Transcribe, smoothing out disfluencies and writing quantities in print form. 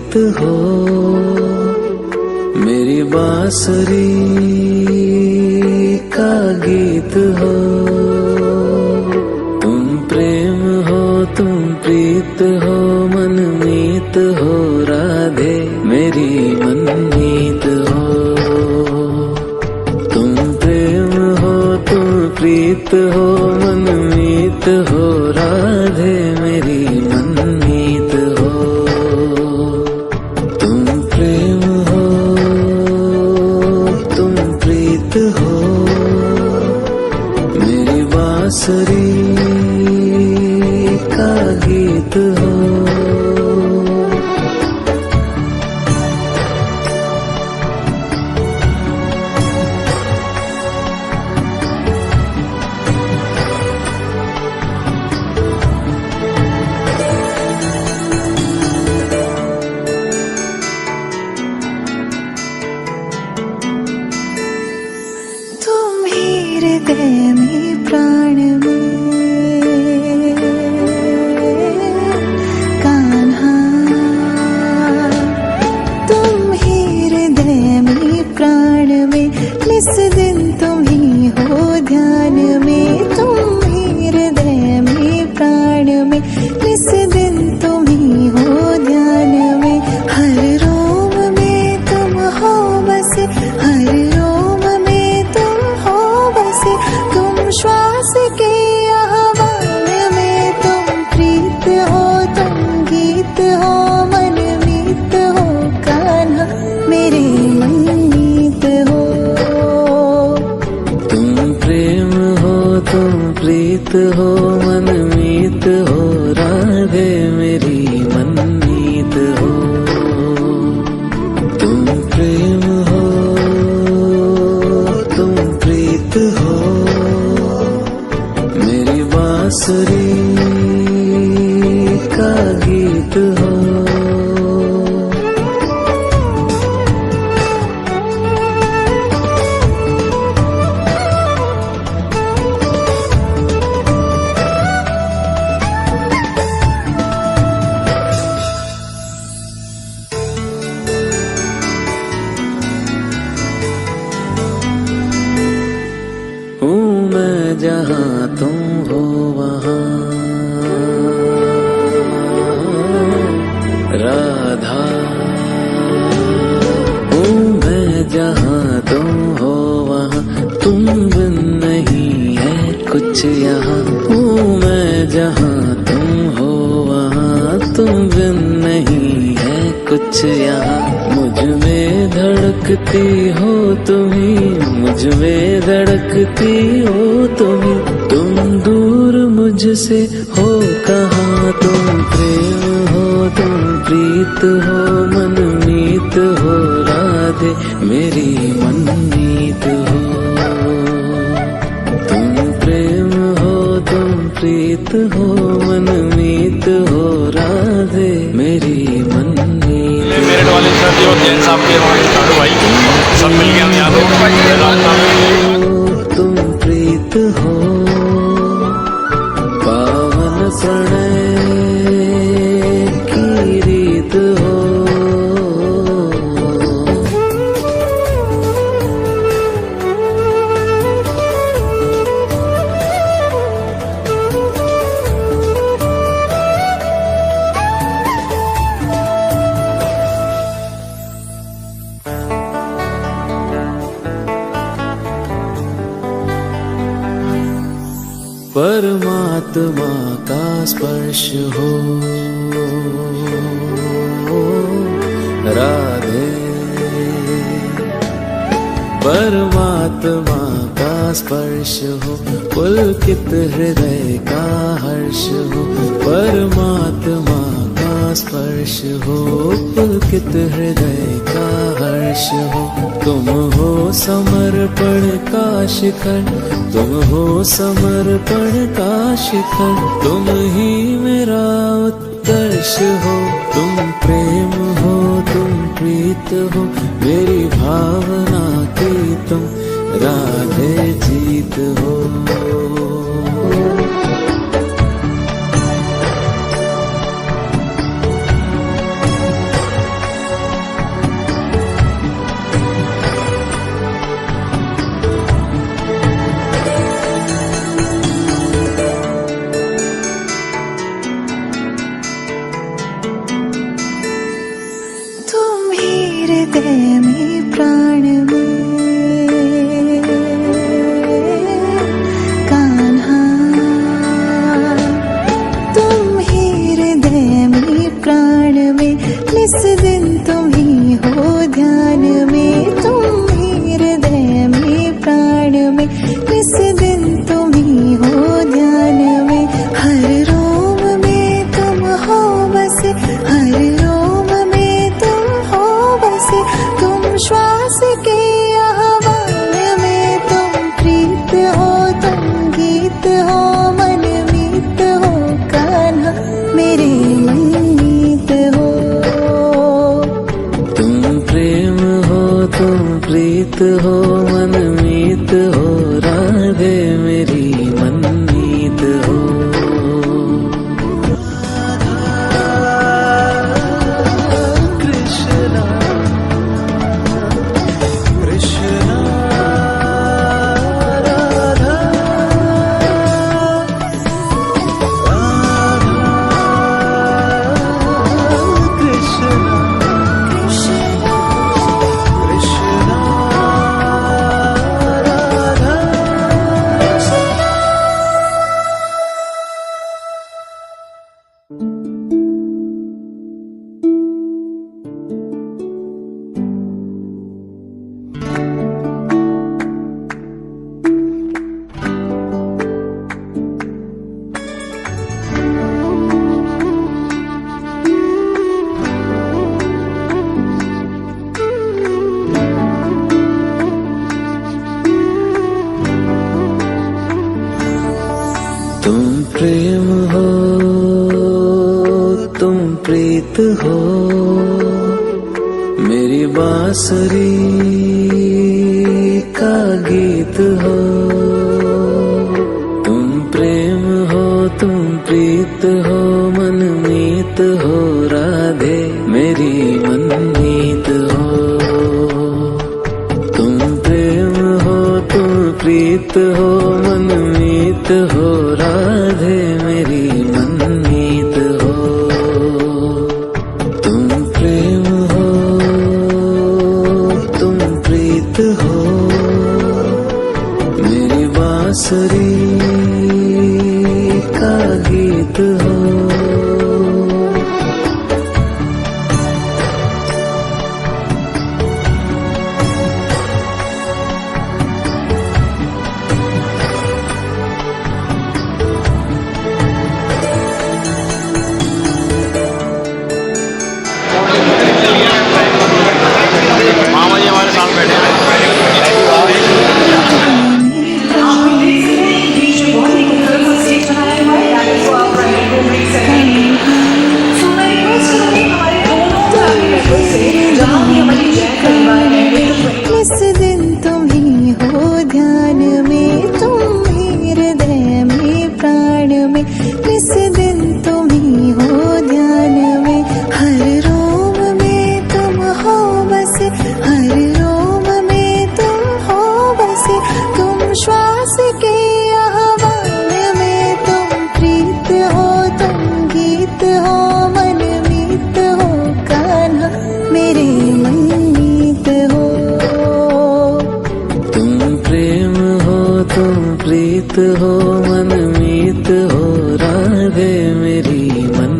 गीत हो, मेरी बांसुरी का गीत हो। तुम प्रेम हो, तुम प्रीत हो, मनमीत हो राधे मेरी मनमीत हो। तुम प्रेम हो, तुम प्रीत हो, मनमीत हो राधे मेरी मनमीत हो। तुम प्रेम हो, तुम प्रीत हो, मेरी बांसुरी का गीत हो। हृदय में प्राण में कान्हा, तुम ही हृदय में प्राण में, इस दिन तुम ही हो ध्यान में। तुम ही हृदय में प्राण में, इस दिन तुम ही हो ध्यान में। हर रोम में तुम हो बसे, हर रोम में तुम हो बसे। तुम श्वास के आह्वान में, तुम प्रीत हो, तुम गीत हो, मनमीत हो कान्हा मेरे मनमीत हो। तुम प्रेम हो, तुम प्रीत हो, मनमीत हो राधे मेरी मनमीत हो। तुम प्रेम हो, तुम प्रीत हो, मेरी बांसुरी का गीत हो। हूँ मैं जहाँ तुम हो वहाँ राधा, हूँ मैं जहाँ तुम हो वहाँ, तुम बिन नहीं है कुछ यहाँ। हूँ मैं जहाँ तुम हो वहाँ, तुम बिन नहीं है कुछ यहाँ। मुझ में धड़कती हो तुम्ही, मुझ में धड़कती हो तुम्ही। तुम दूर मुझसे हो कहाँ, तुम प्रेम हो, तुम प्रीत हो, मनमीत हो राधे मेरी मनमीत हो। तुम प्रेम हो, तुम प्रीत हो, मनमीत हो राधे मेरी मनमीत। मेरिट वाले सर जी और जैन साहब के वहाँ भाई सब मिल गए हम यहाँ पे। तुम प्रीत हो, पावन प्रणय की रीत हो। परमात्मा का स्पर्श हो राधे, परमात्मा का स्पर्श हो, पुलकित हृदय का हर्ष हो। परमात्मा का स्पर्श हो, पुलकित हृदय का हर्ष हो। तुम हो समर्पण का शिखर, तुम हो समर्पण का शिखर। तुम ही मेरा उत्कर्ष हो, तुम प्रेम हो, तुम प्रीत हो, मेरी भावना की तुम राधे जीत हो। हृदय में प्राण में कान्हा, तुम ही हृदय में प्राण में, निस दिन तुम ही हो ध्यान में। तुम ही हृदय में प्राण में, निस दिन तुम ही हो ध्यान में। हर रोम में तुम हो बसे, हर रोम में तुम हो बसे। तुम श्वास के आह्वान में, तुम प्रीत हो, तुम गीत हो, मन मीत हो कान्हा, मेरे मनमीत हो। तुम प्रेम हो, तुम प्रीत हो, मनमीत हो, राधे मेरी मनमीत हो। कृष्णा कृष्णा राधा कृष्णा कृष्णा राधा। तुम प्रेम हो, तुम प्रीत हो, मेरी बांसुरी का गीत हो। तुम प्रेम हो, तुम प्रीत हो, मनमीत हो, राधे मेरी मनमीत हो। तुम प्रेम हो, तुम प्रीत हो, मनमीत हो, राधे मेरी मनमीत हो। तुम प्रेम हो, तुम प्रीत हो, मेरी बांसुरी का गीत हो। मामा जी हमारे साथ बैठे हैं। इस दिन तुम ही हो ध्यान में, तुम ही हृदय में प्राण में। इस दिन तुम ही हो ध्यान में, हर रोम में तुम हो बसे, हर रोम में तुम हो बसे। तुम श्वास के आह्वान में, तुम प्रीत हो, तुम गीत हो, मन मीत हो कान्हा, मेरे मनमीत हो। तुम प्रेम हो, तुम प्रीत हो, मनमीत हो, राधे मेरी मन